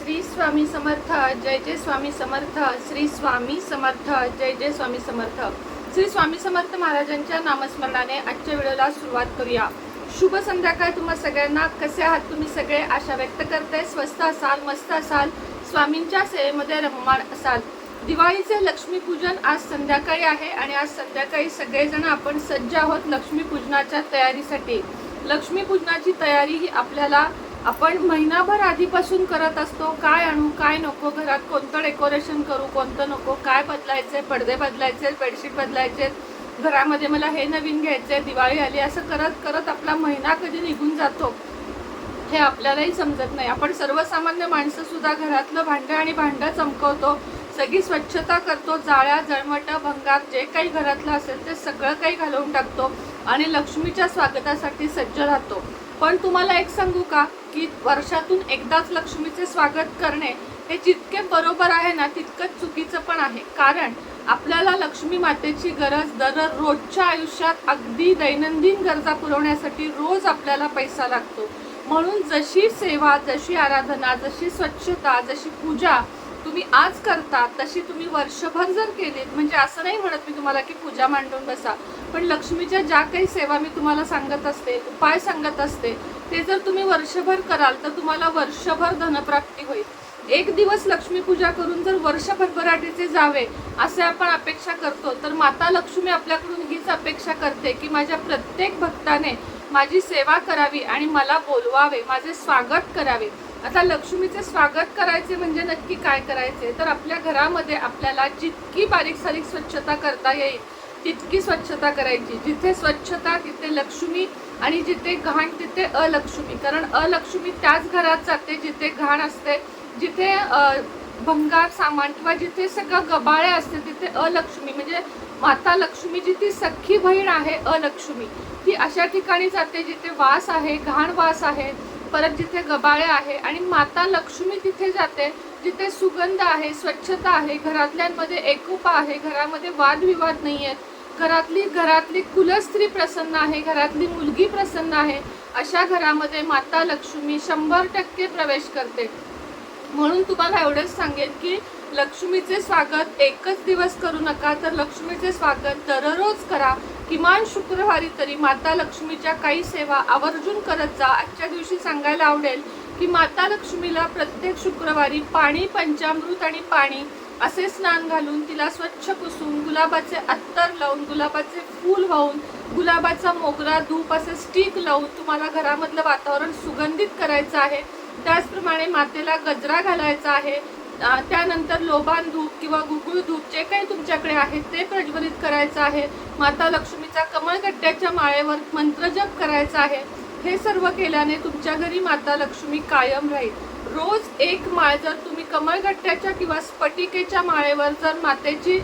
श्री स्वामी समर्थ जय जय स्वामी समर्थ श्री स्वामी समर्थ जय जय स्वामी समर्थ श्री स्वामी समर्थ महाराजांच्या नामस्मरणाने आजच्या व्हिडिओला सुरुवात करूया। शुभ संध्याकाळ तुम्हा सगळ्यांना। कसे आहात तुम्ही सगळे? आशा व्यक्त करते स्वस्थ असाल, मस्त असाल, स्वामींच्या सेवेमध्ये रममाण असाल। दिवाळीचे लक्ष्मीपूजन आज संध्याकाळी आहे आणि आज संध्याकाळी सगळेजण आपण सज्ज आहोत लक्ष्मीपूजनाच्या तयारीसाठी। लक्ष्मीपूजनाची तयारी ही आपल्याला आपण महिनाभर आधीपासून करत असतो। काय आणू काय नको, घरात कोणतं डेकोरेशन करू कोणतं नको, काय बदलायचे, पडदे बदलायचे, बेडशीट बदलायचे, घरामध्ये मला हे नवीन घ्यायचे, दिवाळी आली, असं करत करत आपला महिना कधी निघून जातो हे आपल्यालाही समजत नाही। आपण सर्वसामान्य माणसं सुद्धा घरातलं भांडं आणि भांडं चमकवतो, सगळी स्वच्छता करतो, जाळ्या जळमट भंगार जे काही घरातलं असेल ते सगळं काही घालवून टाकतो आणि लक्ष्मीच्या स्वागतासाठी सज्ज राहतो। पण तुम्हाला एक सांगू का की वर्षातून एकदाच लक्ष्मीचे स्वागत करणे हे जितके बरोबर आहे ना तितकंच चुकीचं पण आहे। कारण आपल्याला लक्ष्मी मातेची गरज दररोजच्या आयुष्यात अगदी दैनंदिन गरजा पुरवण्यासाठी रोज आपल्याला पैसा लागतो। म्हणून जशी सेवा, जशी आराधना, जशी स्वच्छता, जशी पूजा तुम्ही आज करता तशी तुम्ही वर्षभर जर केलीत, म्हणजे असं नाही म्हणत मी तुम्हाला की पूजा मांडून बसा, पण लक्ष्मीच्या ज्या काही सेवा मी तुम्हाला सांगत असते, उपाय सांगत असते, ते जर तुम्ही वर्षभर कराल तर तुम्हाला वर्षभर धनप्राप्ती होईल। एक दिवस लक्ष्मी पूजा करून जर वर्षभर भराटीचे जावे असे आपण अपेक्षा करतो तर माता लक्ष्मी आपल्याकडून हीच अपेक्षा करते की माझ्या प्रत्येक भक्ताने माझी सेवा करावी आणि मला बोलवावे, माझे स्वागत करावे। आता लक्ष्मीचे स्वागत करायचे म्हणजे नक्की काय करायचे, तर आपल्या घरामध्ये आपल्याला जितकी बारीक सारीक स्वच्छता करता येईल तितकी स्वच्छता करायची। जिथे स्वच्छता तिथे लक्ष्मी आणि जिथे घाण तिथे अलक्ष्मी। कारण अलक्ष्मी त्याच घरात जाते जिथे घाण असते, जिथे भंगार सामान किंवा जिथे सगळं गबाळे असते तिथे अलक्ष्मी। म्हणजे माता लक्ष्मी जी ती सख्खी बहीण आहे अलक्ष्मी, ती अशा ठिकाणी जाते जिथे वास आहे, घाण वास आहे, परत जिथे गबाळे आहे। आणि माता लक्ष्मी तिथे जाते जिथे सुगंध आहे, स्वच्छता आहे, घरातल्यांमध्ये एकोपा आहे, घरामध्ये वादविवाद नाही आहेत, घरातली कुलस्त्री प्रसन्न आहे, घरातली मुलगी प्रसन्न आहे, अशा घरामध्ये माता लक्ष्मी 100% प्रवेश करते। म्हणून तुम्हाला एवढंच सांगेन की लक्ष्मीचे स्वागत एकच दिवस करू नका, तर लक्ष्मीचे स्वागत दररोज करा। किमान शुक्रवारी तरी माता लक्ष्मीच्या काही सेवा आवर्जून करत जा। आजच्या दिवशी सांगायला आवडेल की माता लक्ष्मीला प्रत्येक शुक्रवारी पाणी, पंचामृत आणि पाणी असे स्नान घालून, तिला स्वच्छ पुसून, गुलाबाचे अत्तर लावून, गुलाबाचे फूल वाहून, गुलाबाचा मोगरा धूप असे स्टिक लावून तुम्हाला घरामधलं वातावरण सुगंधित करायचं आहे। त्याचप्रमाणे मातेला गजरा घालायचा आहे, त्यानंतर लोबान धूप किंवा गुगुळ धूप जे काही तुमच्याकडे आहे ते प्रज्वलित करायचं आहे। माता लक्ष्मीचा कमळगट्ट्याच्या माळेवर मंत्रजप करायचा आहे। हे सर्व केल्याने तुमच्या घरी माता लक्ष्मी कायम राहील। रोज एक माळ जर तुम्ही कमळगट्ट्याच्या किंवा स्फटिकेच्या माळेवर जर मातेची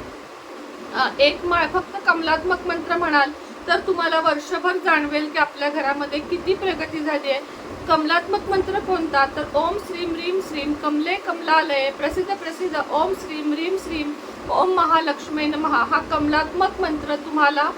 एक माळ फक्त कमलात्मक मंत्र म्हणाल तर तुम्हाला वर्षभर जाणवेल की आपल्या घरामध्ये किती प्रगती झाली आहे। कमलात्मक मंत्र कोणता, तर ओम श्रीम ह्रीम श्रीम कमले कमलालये प्रसिद्ध ओम श्रीम ह्रीम श्रीम ओम महालक्ष्मी नमः हा कमलात्मक मंत्र तुम्हाला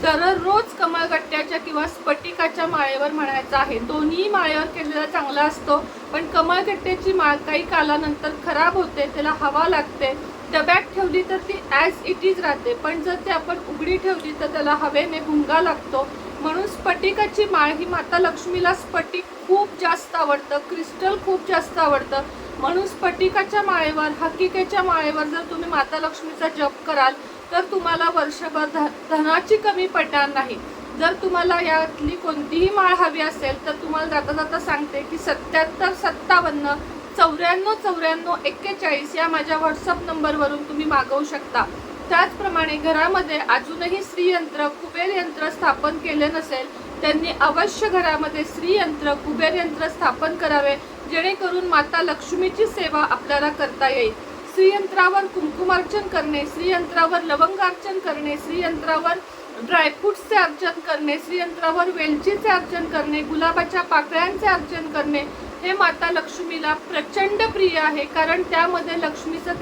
दररोज कमळगट्ट्याच्या किंवा स्फटिकाच्या माळेवर म्हणायचा आहे। दोन्ही माळेवर केलेला चांगला असतो, पण कमळगट्ट्याची माळ काही कालानंतर खराब होते, त्याला हवा लागते। डब्यात ठेवली तर ती ॲज इट इज राहते, पण जर ती आपण उघडी ठेवली तर त्याला हवेने भुंगा लागतो। म्हणून स्फटिकाची माळ ही माता लक्ष्मीला स्फटिक खूप जास्त आवडतं, क्रिस्टल खूप जास्त आवडतं। म्हणून स्फटिकाच्या माळेवर, हकीकेच्या माळेवर जर तुम्ही माता लक्ष्मीचा जप कराल तर तुम्हाला वर्षभर धनाची कमी पडणार नाही। जर तुम्हाला यातली कोणतीही माळ हवी असेल तर तुम्हाला जाता जाता सांगते की 77 57 94 94 41 या माझ्या व्हॉट्सअप नंबरवरून तुम्ही मागवू शकता। त्याचप्रमाणे घरामध्ये अजूनही श्रीयंत्र, कुबेर यंत्र स्थापन केले नसेल त्यांनी अवश्य घरामध्ये श्रीयंत्र, कुबेर यंत्र स्थापन करावे, जेणेकरून माता लक्ष्मीची सेवा आपल्याला करता येईल। श्रीयंत्रावर कुंकुमार्चन करणे, श्रीयंत्रावर लवंगार्चन करणे, श्रीयंत्रावर ड्रायफ्रूट्सचे अर्चन करणे, श्रीयंत्रावर वेलचीचे अर्चन करणे, गुलाबाच्या पाकळ्यांचे अर्चन करणे हे माता लक्ष्मीला प्रचंड प्रिय आहे। कारण त्यामध्ये लक्ष्मीचं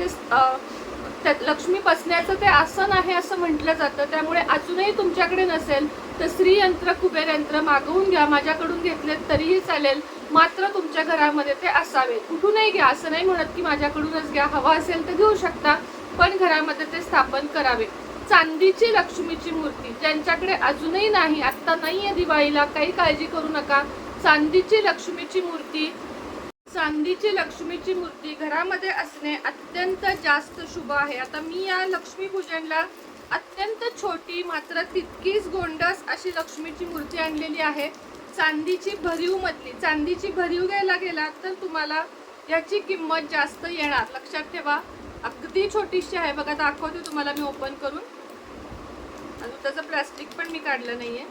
लक्ष्मी बसण्याचं ते आसन आहे असं म्हटलं जातं। त्यामुळे अजूनही तुमच्याकडे नसेल तर श्रीयंत्र, कुबेर यंत्र मागवून घ्या, माझ्याकडून घेतले तरीही चालेल। मात्र तुमच्या घरामध्ये ते असावे. कुठूनही घ्या, असं नाही म्हणत की माझ्याकडूनच घ्या, हवा असेल तर घेऊ शकता, पण घरामध्ये ते स्थापन करावे. चांदीची लक्ष्मीची मूर्ती ज्यांच्याकडे अजूनही नाही, आत्ता नाहीये दिवाळीला, काही काळजी करू नका. चांदीची लक्ष्मीची मूर्ती घरामध्ये असणे अत्यंत जास्त शुभ आहे. आता मी या लक्ष्मी पूजनला अत्यंत छोटी मात्र तितकीच गोंडस अशी लक्ष्मीची मूर्ती आणलेली आहे. चांदीची भरीव घ्यायला गेलात तर तुम्हाला याची किंमत जास्त येणार, लक्षात ठेवा. अगदी छोटीशी आहे बघा, दाखवते तुम्हाला मी ओपन करून. अजून त्याचं प्लास्टिक पण मी काढलं नाहीये,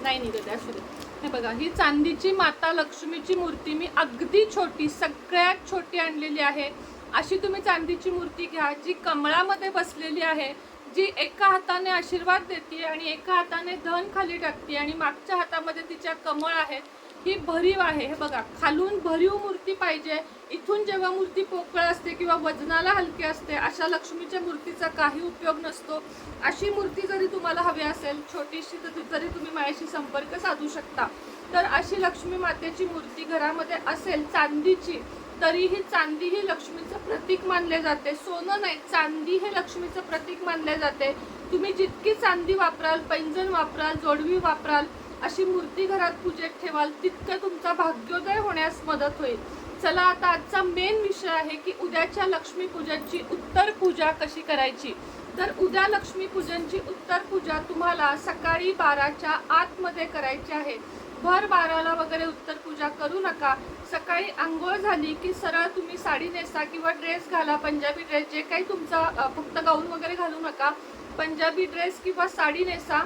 नाही निघत असू दे. हे बघा, ही चांदीची माता लक्ष्मीची मूर्ती मी अगदी छोटी, सगळ्यात छोटी आणलेली आहे. अशी तुम्ही चांदीची मूर्ती घ्या जी कमळामध्ये बसलेली आहे, जी एका हाताने आशीर्वाद देते आणि एका हाताने धन खाली टाकते आणि मागच्या हातामध्ये तिच्या कमळ आहेत. ही भरीव आहे. हे बघा, खालून भरीव मूर्ती पाहिजे. इथून जेव्हा मूर्ती पोकळ असते किंवा वजनाला हलकी असते, अशा लक्ष्मीच्या मूर्तीचा काही उपयोग नसतो. अशी मूर्ती जरी तुम्हाला हवी असेल छोटीशी, तर तरी तुम्ही माझ्याशी संपर्क साधू शकता. तर अशी लक्ष्मी मातेची मूर्ती घरामध्ये असेल चांदीची, तरीही चांदी ही लक्ष्मीचं प्रतीक मानले जाते. सोनं नाही, चांदी हे लक्ष्मीचं प्रतीक मानले जाते. तुम्ही जितकी चांदी वापराल, पैंजण वापराल, जोडवी वापराल, अशी मूर्ती घरात पूजेत ठेवाल, तितकं तुमचा भाग्योदय होण्यास मदत होईल. चला, आता आजचा मेन विषय आहे की उद्याच्या लक्ष्मी पूजनची उत्तर पूजा कशी करायची. तर उद्या लक्ष्मी पूजनची उत्तर पूजा तुम्हाला सकाळी 12च्या आतमध्ये करायची आहे. भर 12ला वगैरे उत्तर पूजा करू नका. सकाळी आंघोळ झाली की सरळ तुम्ही साडी नेसा किंवा ड्रेस घाला, पंजाबी ड्रेस, जे काही तुमचा, फक्त गाऊन वगैरे घालू नका, पंजाबी ड्रेस किंवा साडी नेसा.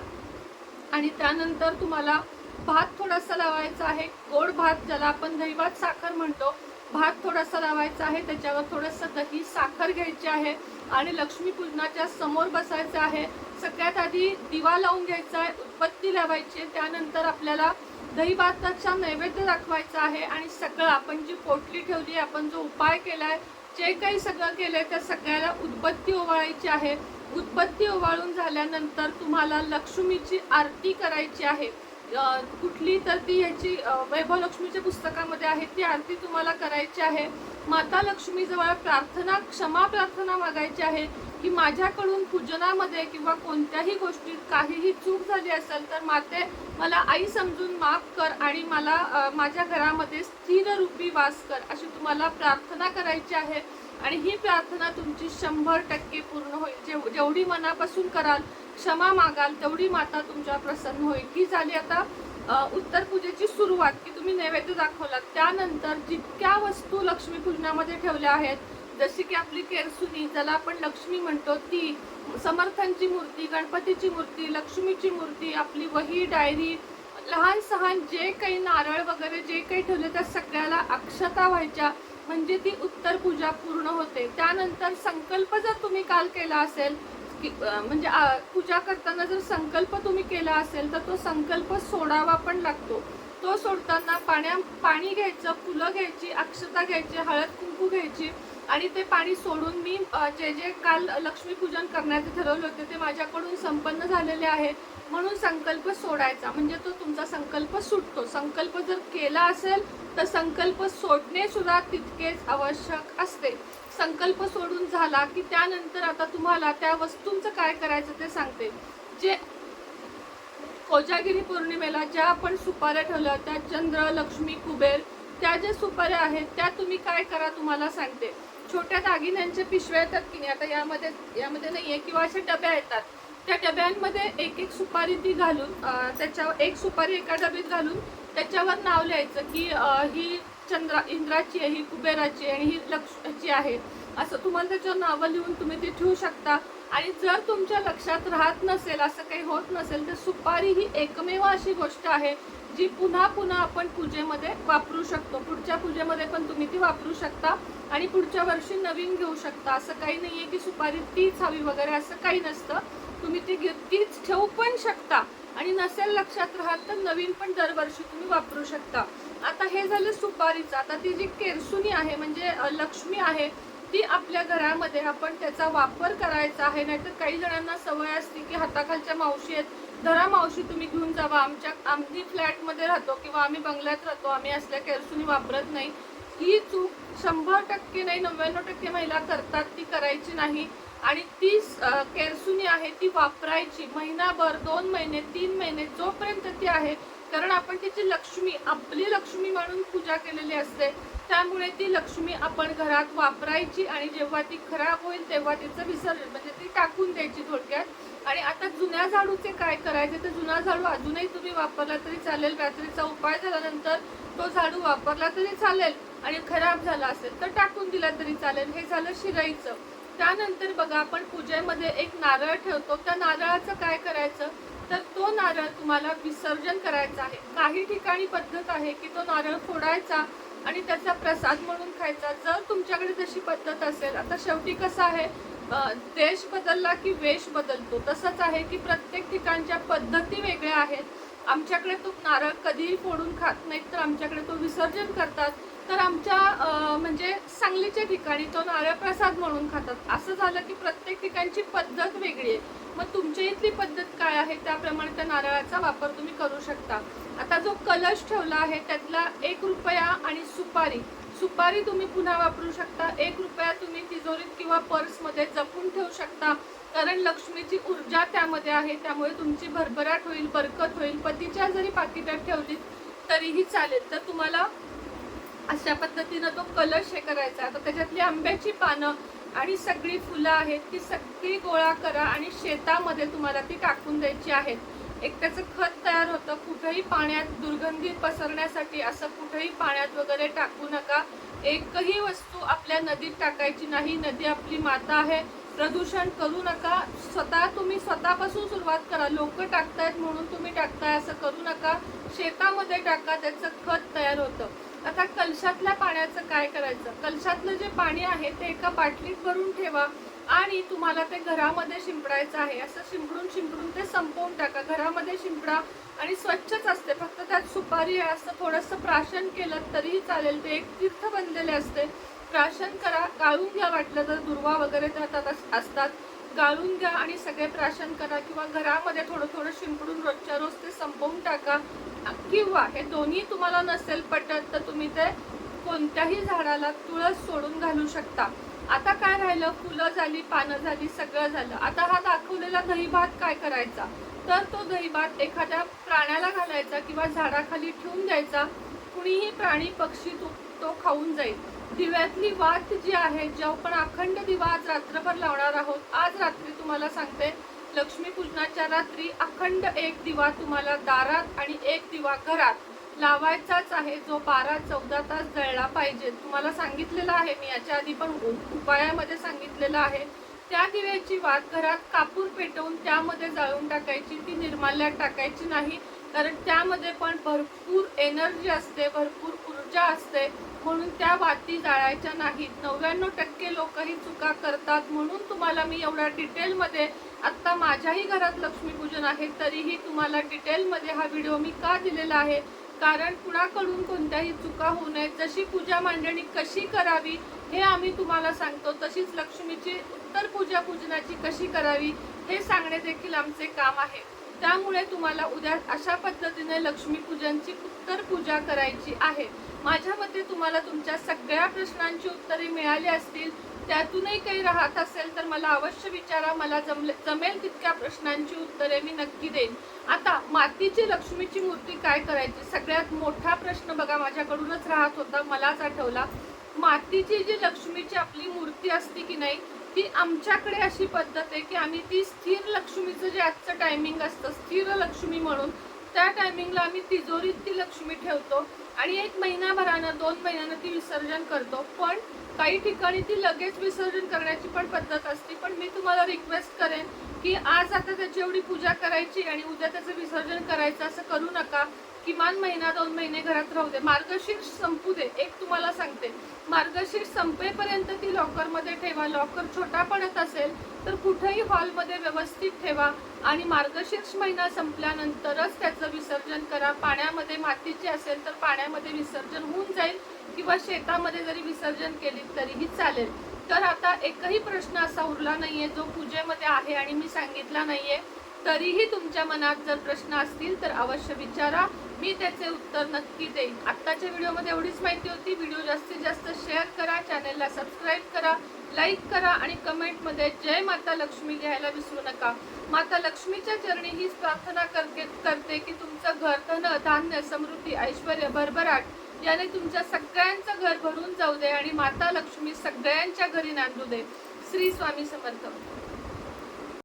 आणि त्यानंतर तुम्हाला भात थोडासा लावायचा आहे, गोड भात, ज्याला आपण दही भात साखर म्हणतो. भात थोडासा लावायचा आहे, त्याच्यावर थोडंसं दही साखर घ्यायची आहे आणि लक्ष्मी पूजनाच्या समोर बसायचं आहे. सगळ्यात आधी दिवा लावून घ्यायचा आहे, उदबत्ती लावायची आहे. त्यानंतर आपल्याला दही भाताचा नैवेद्य दाखवायचा आहे आणि सगळं आपण जी पोटली ठेवली, आपण जो उपाय केलाय, जे काही सगळं केलंय, त्या सगळ्याला उदबत्ती ओवाळायची आहे. उदबत्ती ओवाळून झाल्यानंतर तुम्हाला लक्ष्मीची आरती करायची आहे. कुठली तर ती ह्याची वैभव लक्ष्मीच्या पुस्तकामध्ये आहे, ती आरती तुम्हाला करायची आहे. माता लक्ष्मीजवळ क्षमा प्रार्थना मागायची आहे की माझ्याकडून पूजनामध्ये किंवा कोणत्याही गोष्टीत काहीही चूक झाली असेल तर माते, मला आई समजून माफ कर आणि मला माझ्या घरामध्ये स्थिर रूपी वास कर, अशी तुम्हाला प्रार्थना करायची आहे. आणि ही प्रार्थना तुमची 100% पूर्ण होईल. जेवढी मनापासून कराल, क्षमा मागाल, तेवढी माता तुमच्या प्रसन्न होईल. ही झाली आता उत्तर पूजेची सुरुवात, की तुम्ही नैवेद्य दाखवलात. त्यानंतर जितक्या वस्तू लक्ष्मी पूजनामध्ये ठेवल्या आहेत, जशी की आपली केरसुनी, ज्याला आपण लक्ष्मी म्हणतो, ती, समर्थांची मूर्ती, गणपतीची मूर्ती, लक्ष्मीची मूर्ती, आपली वही, डायरी, लहान सहान जे काही नारळ वगैरे जे काही ठेवले, त्या सगळ्याला अक्षता व्हायच्या, म्हणजे ती उत्तर पूजा पूर्ण होते. त्यानंतर संकल्प जर तुम्ही काल केला असेल, म्हणजे पूजा करताना जर संकल्प तुम्ही केला असेल, तर तो संकल्प सोडावा पण लागतो. तो सोडताना पाणी घ्यायचं, फुलं घ्यायची, अक्षता घ्यायची, हळद कुंकू घ्यायची आणि ते पाणी सोडून, मी जे काल लक्ष्मीपूजन करण्याचे ठरवले होते ते माझ्याकडून संपन्न झालेले आहे म्हणून संकल्प सोडायचा, म्हणजे तो तुमचा संकल्प सुटतो. संकल्प जर केला असेल तर संकल्प सोडणे सुद्धा तितकेच आवश्यक असते. संकल्प सोडून झाला की त्यानंतर आता तुम्हाला त्या वस्तूंचं काय करायचं ते सांगते. जे कोजागिरी पौर्णिमेला ज्या आपण सुपाऱ्या ठेवल्या, त्या चंद्र, लक्ष्मी, कुबेर, त्या ज्या सुपाऱ्या आहेत, त्या तुम्ही काय करा तुम्हाला सांगते. छोट्या दागिन्यांचे पिशव्या येतात की नाही, आता यामध्ये नाही आहे, किंवा अशा डब्या येतात, त्या डब्यांमध्ये एक एक सुपारी ती घालून, त्याच्यावर एक सुपारी एका डब्यात घालून त्याच्यावर नाव लिहायचं की ही इंद्राची आहे, ही कुबेराची आणि ही लक्ष्मीची आहे, असं तुम्हाला त्याच्यावर नावं लिहून तुम्ही ती ठेवू शकता. आणि जर तुमच्या लक्षात राहत नसेल, असं काही होत नसेल, तर सुपारी ही एकमेव अशी गोष्ट आहे जी पुन्हा पुन्हा आपण पूजेमध्ये वापरू शकतो. पुढच्या पूजेमध्ये पण तुम्ही ती वापरू शकता आणि पुढच्या वर्षी नवीन घेऊ शकता. असं काही नाहीये की सुपारी तीच हवी वगैरे, असं काही नसतं. तुम्ही तीच ठेवू पण शकता आणि नसेल लक्षात राहत तर नवीन पण दरवर्षी तुम्ही वापरू शकता. आता हे झालं सुपारीचं. आता ती जी केरसुनी आहे, म्हणजे लक्ष्मी आहे, ती आपल्या घरामध्ये आपण त्याचा वापर करायचा आहे. नाहीतर काही जणांना सवय असते की हाताखालच्या मावशी आहेत धरा मावशी तुम्ही घेऊन जावा, आम्ही फ्लॅटमध्ये राहतो किंवा आम्ही बंगल्यात राहतो, आम्ही असल्या केरसुनी वापरत नाही. ही चूक 100% नाही 99% महिला करतात, ती करायची नाही. आणि ती केरसुनी आहे ती वापरायची महिनाभर, 2 महिने, 3 महिने, जोपर्यंत ती आहे. कारण आपण तिची लक्ष्मी, आपली लक्ष्मी म्हणून पूजा केलेली असते. त्यामुळे ती लक्ष्मी आपण घरात वापरायची आणि जेव्हा ती खराब होईल तेव्हा तिचं विसर्जन म्हणजे ती टाकून द्यायची थोडक्यात. आणि आता जुन्या झाडूचे काय करायचे, तर जुना झाडू अजूनही तुम्ही वापरला तरी चालेल. बॅटरीचा उपाय झाल्यानंतर तो झाडू वापरला तरी चालेल आणि खराब झाला असेल तर टाकून दिला तरी चालेल. हे झालं शिराईचं. त्यानंतर बघा, आपण पूजेमध्ये एक नारळ ठेवतो. त्या नारळाचं काय करायचं, तर तो नारळ तुम्हाला विसर्जन करायचा आहे. काही ठिकाणी पद्धत आहे की तो नारळ फोडायचा आणि त्याचा प्रसाद म्हणून खायचा, जर तुमच्याकडे तशी पद्धत असेल. आता शेवटी कसं आहे, देश बदलला की वेश बदलतो. तसंच आहे की प्रत्येक ठिकाणच्या पद्धती वेगळ्या आहेत. आमच्याकडे तो नारळ कधीही फोडून खात नाहीत, तर आमच्याकडे तो विसर्जन करतात. तर आमच्या म्हणजे सांगलीच्या ठिकाणी तो नारळ प्रसाद म्हणून खातात. असं झालं की प्रत्येक ठिकाणची पद्धत वेगळी आहे. मग तुमच्या इथली पद्धत काय आहे त्याप्रमाणे त्या नारळाचा वापर तुम्ही करू शकता. आता जो कलश ठेवला आहे त्यातला 1 रुपया आणि सुपारी तुम्ही पुन्हा वापरू शकता. 1 रुपया तुम्ही तिजोरीत किंवा पर्समध्ये जपून ठेवू शकता, कारण लक्ष्मीची ऊर्जा त्यामध्ये आहे. त्यामुळे तुमची भरभराट होईल, बरकत होईल. पतीच्या जरी पाकिटात ठेवली तरीही चालेल. तर तुम्हाला अशा पद्धतीनं तो कलश हे करायचा. आता त्याच्यातली आंब्याची पानं आणि सगळी फुलं आहेत ती सगळी गोळा करा आणि शेतामध्ये तुम्हाला ती टाकून द्यायची आहेत. एक त्याचं खत तयार होतं. कुठेही पाण्यात दुर्गंधी पसरण्यासाठी असं कुठेही पाण्यात वगैरे टाकू नका. एकही वस्तू आपल्या नदीत टाकायची नाही. नदी आपली माता आहे. प्रदूषण करू नका. तुम्ही स्वतःपासून सुरुवात करा. लोक टाकतायत म्हणून तुम्ही टाकताय असं करू नका. शेतामध्ये टाका, त्याचं खत तयार होतं. आता कलशातल्या पाण्याचं काय करायचं, कलशातलं जे पाणी आहे ते एका बाटलीत भरून ठेवा आणि तुम्हाला ते घरामध्ये शिंपडायचं आहे. असं शिंपडून ते संपवून टाका. घरामध्ये शिंपडा आणि स्वच्छच असते, फक्त त्यात सुपारी आहे असं थोडंसं प्राशन केलं तरीही चालेल. ते एक तीर्थ बनलेले असते. प्राशन करा, गाळून घ्या, वाटलं तर दुर्वा वगैरे त्यात असतात, गाळून घ्या आणि सगळे प्राशन करा. किंवा घरामध्ये थोडं थोडं शिंपडून रोजच्या रोज ते संपवून टाका. किंवा हे दोन्ही तुम्हाला नसेल पटत तर तुम्ही ते कोणत्याही झाडाला तुळस सोडून घालू शकता. आता काय राहिलं, फुलं झाली, पानं झाली, सगळं झालं. आता हा दाखवलेला दही भात काय करायचा, तर तो दही भात एखाद्या प्राण्याला घालायचा किंवा झाडाखाली ठेवून द्यायचा. कुणीही प्राणी पक्षी तो खाऊन जाईल. दिव्यातली वात जी आहे, जो आपण अखंड दिवा आज रात्रभर लावणार आहोत. आज रात्री तुम्हाला सांगते, लक्ष्मीपूजनाच्या रात्री अखंड 1 दिवा तुम्हाला दारात आणि 1 दिवा घरात लावायचाच आहे, जो 12-14 तास जळला पाहिजे. तुम्हाला सांगितलेलं आहे मी, याच्या आधी पण उपायामध्ये सांगितलेलं आहे. त्या दिव्याची वात घरात कापूर पेटवून त्यामध्ये जाळून टाकायची. ती निर्माल्यात टाकायची नाही, कारण त्यामध्ये पण भरपूर एनर्जी असते, भरपूर ऊर्जा असते. म्हणून त्या वाती जाळायच्या नाहीत. 99% लोक ही चुका करतात. म्हणून तुम्हाला मी एवढ्या डिटेलमध्ये, आत्ता माझ्याही घरात लक्ष्मीपूजन आहे तरीही तुम्हाला डिटेलमध्ये हा व्हिडिओ मी का दिलेला आहे, कारण कुणाकडून कोणत्याही चुका होऊ नयेत. जशी पूजा मांडणी कशी करावी हे आम्ही तुम्हाला सांगतो, तशीच लक्ष्मीची उत्तर पूजा पूजनाची कशी करावी हे सांगणे देखील आमचे काम आहे. त्यामुळे तुम्हाला उद्या अशा पद्धतीने लक्ष्मीपूजनची उत्तर पूजा करायची आहे. माझ्या मते तुम्हाला तुमच्या सगळ्या प्रश्नांची उत्तरे मिळाली असतील. त्यातूनही काही राहत असेल तर मला अवश्य विचारा. मला जमेल तितक्या प्रश्नांची उत्तरे मी नक्की देईन. आता मातीची लक्ष्मीची मूर्ती काय करायची, सगळ्यात मोठा प्रश्न बघा माझ्याकडूनच राहत होता, मलाच आठवला. मातीची जी लक्ष्मीची आपली मूर्ती असते की नाही, ती आमच्याकडे अशी पद्धत आहे की आम्ही ती स्थिर लक्ष्मीचं जे आजचं टायमिंग असतं स्थिर लक्ष्मी म्हणून, त्या टायमिंगला आम्ही तिजोरीत ती लक्ष्मी ठेवतो आणि 1 महिनाभरानं 2 महिन्यानं ती विसर्जन करतो. पण काही ठिकाणी ती लगेच विसर्जन करण्याची पण पद्धत असते. पण मी तुम्हाला रिक्वेस्ट करेन की आज आता त्याची एवढी पूजा करायची आणि उद्या त्याचं विसर्जन करायचं असं करू नका. किमान महिना 2 महिने घरात राहू दे. मार्गशीर्ष संपू दे. एक तुम्हाला सांगते, मार्गशीर्ष संपेपर्यंत ती लॉकरमध्ये ठेवा. लॉकर छोटा पडत असेल तर कुठेही हॉलमध्ये व्यवस्थित ठेवा आणि मार्गशीर्ष महिना संपल्यानंतरच त्याचं विसर्जन करा. पाण्यामध्ये मातीचे असेल तर पाण्यामध्ये विसर्जन होऊन जाईल किंवा शेतामध्ये जरी विसर्जन केली तरीही चालेल. तर आता एकही प्रश्न असा उरला नाहीये जो पूजेमध्ये आहे आणि मी सांगितला नाहीये. तरीही तुमच्या मनात जर प्रश्न असतील तर अवश्य विचारा, मी त्याचे उत्तर नक्की देईन. आत्ताच्या व्हिडिओमध्ये एवढीच माहिती होती. व्हिडिओ जास्तीत जास्त शेअर करा, चॅनलला सबस्क्राईब करा, लाईक करा आणि कमेंटमध्ये जय माता लक्ष्मी लिहायला विसरू नका. माता लक्ष्मीच्या चरणी हीच प्रार्थना करते की तुमचं घर धन धान्य समृद्धी ऐश्वर्य भरभराट याने तुमच्या सगळ्यांचं घर भरून जाऊ दे आणि माता लक्ष्मी सगळ्यांच्या घरी नांदू दे. श्री स्वामी समर्थ.